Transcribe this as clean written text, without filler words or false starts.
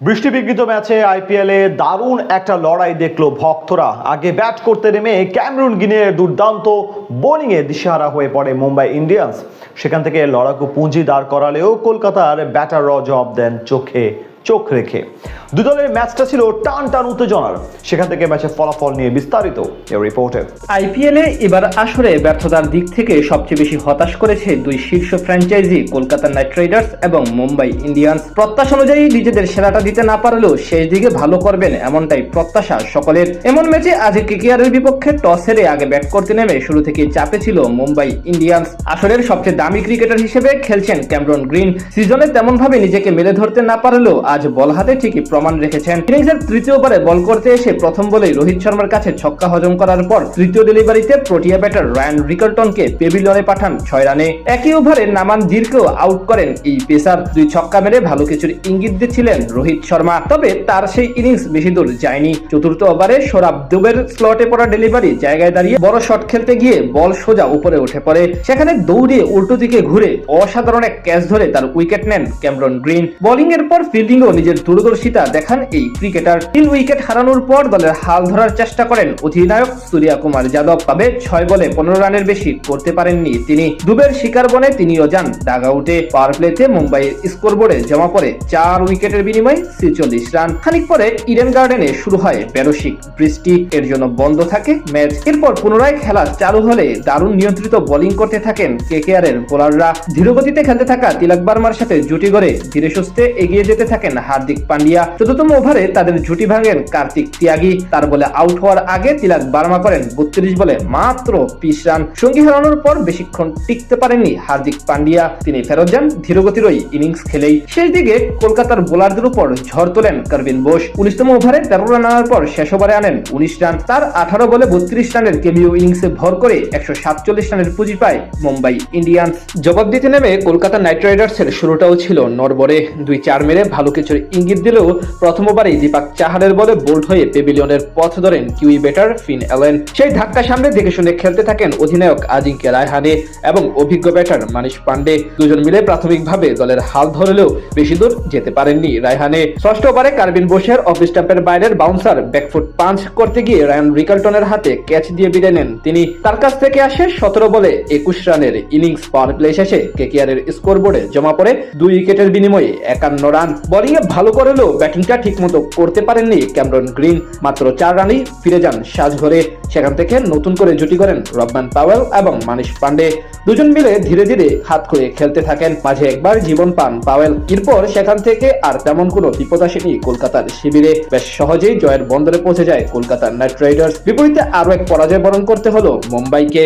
বৃষ্টিবিঘ্নিত ম্যাচে আইপিএলে দারুণ একটা লড়াই দেখলো ভক্তরা। আগে ব্যাট করতে নেমে ক্যামেরুন গিনির দুর্দান্ত বোলিংয়ে দিশেহারা হয়ে পড়ে মুম্বাই ইন্ডিয়ান্স। সেখান থেকে লড়াকু পুঁজি দাঁড় করালেও কলকাতার ব্যাটাররা জবাব দেন চোখে চোখ রেখে। দুই দলের ম্যাচটা ছিল টান টান উত্তেজনার। সেখান থেকে ম্যাচের ফলাফল নিয়ে বিস্তারিত এই রিপোর্টে। আইপিএলে এবার আসরে ব্যর্থতার দিক থেকে সবচেয়ে বেশি হতাশ করেছে দুই শীর্ষ ফ্র্যাঞ্চাইজি কলকাতা নাইট রাইডার্স এবং মুম্বাই ইন্ডিয়ান্স। প্রত্যাশা অনুযায়ী নিজেদের সেরাটা দিতে না পারলেও শেষ দিকে ভালো করবেন এমনটাই প্রত্যাশা সকলের। এমন ম্যাচে আজ কেকেআরের বিপক্ষে টস হেরে আগে ব্যাট করতে নেমে শুরু থেকে চাপে ছিল মুম্বাই ইন্ডিয়ান্স। আসরের সবচেয়ে দামি ক্রিকেটার হিসেবে খেলছেন ক্যামেরুন গ্রিন। সিজনে তেমন ভাবে নিজেকে মেলে ধরতে না পারলেও আজ বল হাতে ঠিকই প্রমাণ রেখেছেন। ইনিংসের তৃতীয় ওভারে বল করতে এসে প্রথম বলেই রোহিত শর্মার কাছে ছক্কা হজম করার পর তৃতীয় ডেলিভারিতে প্রোটিয়া ব্যাটার রায়ান রিকালটনকে পেভিলিয়নে পাঠান 6 রানে। একই ওভারে নামান জিরকেও আউট করেন এই পেসার। দুই ছক্কা মেরে ভালো কিছুর ইঙ্গিত দিচ্ছিলেন রোহিত শর্মা, তবে তার সেই ইনিংস বেশি দূর যায়নি। চতুর্থ ওভারে সৌরভ দুবের স্লটে পড়া ডেলিভারি জায়গায় দাঁড়িয়ে বড় শট খেলতে গিয়ে বল সোজা উপরে উঠে পড়ে। সেখানে দৌড়িয়ে উল্টো দিকে ঘুরে অসাধারণ এক ক্যাচ ধরে তার উইকেট নেন ক্যামেরুন গ্রিন। বোলিং এর পর ফিল্ডিংও নিজের দূরদর্শিতা দেখান এই ক্রিকেটার। 3 উইকেট হারানোর পর দলের হাল ধরার চেষ্টা করেন অধিনায়ক সূর্য কুমার যাদব, তবে 6 বলে 15 রানের বেশি করতে পারেননি তিনি। দুবের শিকার বনে তিনিও যান ডাগ আউটে। পাওয়ার প্লেতে মুম্বাইয়ের স্কোরবোর্ডে জমা পড়ে 4 উইকেটের বিনিময়ে 46 রান। খানিক পরে ইডেন গার্ডেনে শুরু হয় বেরসিক বৃষ্টি, এর জন্য বন্ধ থাকে ম্যাচ। এরপর পুনরায় খেলা চালু হলে দারুণ নিয়ন্ত্রিত বোলিং করতে থাকেন কেকেআরের বোলাররা। ধীরগতিতে খেলতে থাকা তিলক বার্মার সাথে জুটি গড়ে ধীরে সুস্থে এগিয়ে যেতে থাকেন হার্দিক পান্ডিয়া। চতুর্থ ওভারে তাদের জুটি ভাঙেন কার্তিক ত্যাগী। তার বলে আউট হওয়ার আগে তিলক বার্মা করেন 32 বলে মাত্র 20 রান। সঙ্গী হারানোর পর বেশিক্ষণ টিকতে পারেননি হার্দিক পান্ডিয়া, তিনি ফেরত যান ধীরগতির ওই ইনিংস খেলেই। শেষ দিকে কলকাতার বোলারদের উপর ঝড় তোলেন কার্ভিন বোস। 19তম ওভারে 13 রান আনার পর শেষ ওভারে আনেন 19 রান। তার 18 বলে 32 রানের কেবিও ইনিংসে ভর করে 147 রানের পুঁজি পায় মুম্বাই ইন্ডিয়ান্স। জবাব দিতে নেমে কলকাতা নাইট রাইডার্সের শুরুটাও ছিল নড়বড়ে। 2-4 মেরে ভালো কিছুর ইঙ্গিত দিলেও প্রথম ওভারেই দীপক চাহারের বলে বোল্ড হয়ে পেভিলিয়নের পথ ধরেন কিউই ব্যাটার ফিন অ্যালেন। সেই ধাক্কা সামনে দেখে শুনে খেলতে থাকেন অধিনায়ক আজিঙ্ক্য রায়হানে এবং অভিজ্ঞ ব্যাটার মানিশ পান্ডে। দুজন মিলে প্রাথমিকভাবে দলের হাল ধরলেও বেশি দূর যেতে পারেননি রায়হানে। ষষ্ঠ ওভারে কার্ভিন বোসের অফ স্টাম্পের বাইরের বাউন্সার ব্যাকফুট পাঞ্চ করতে গিয়ে রায়ান রিকালটনের হাতে ক্যাচ দিয়ে বিদায় নেন তিনি। তার কাছ থেকে আসে 17 বলে 21 রানের ইনিংস। পাওয়ার প্লে শেষে কেকেআরের স্কোরবোর্ডে জমা পড়ে 2 উইকেটের বিনিময়ে 51 রান। বোলিংয়ে ভালো করেও ব্যাটিংটা ঠিকমতো করতে পারেননি ক্যামেরুন গ্রিন। মাত্র 4 রানেই ফিরে যান সাজঘরে। সেখান থেকে নতুন করে জুটি করেন রবমান পাওয়েল এবং মানিশ পান্ডে। দুজন মিলে ধীরে ধীরে হাত করে খেলতে থাকেন। মাঝে একবার জীবন পান পাওয়েল। এরপর সেখান থেকে আর তেমন কোনো বিপদ আসেনি কলকাতার শিবিরে। বেশ সহজেই জয়ের বন্দরে পৌঁছে যায় কলকাতা নাইট রাইডার্স। বিপরীতে আরো এক পরাজয় বরণ করতে হলো মুম্বাইকে।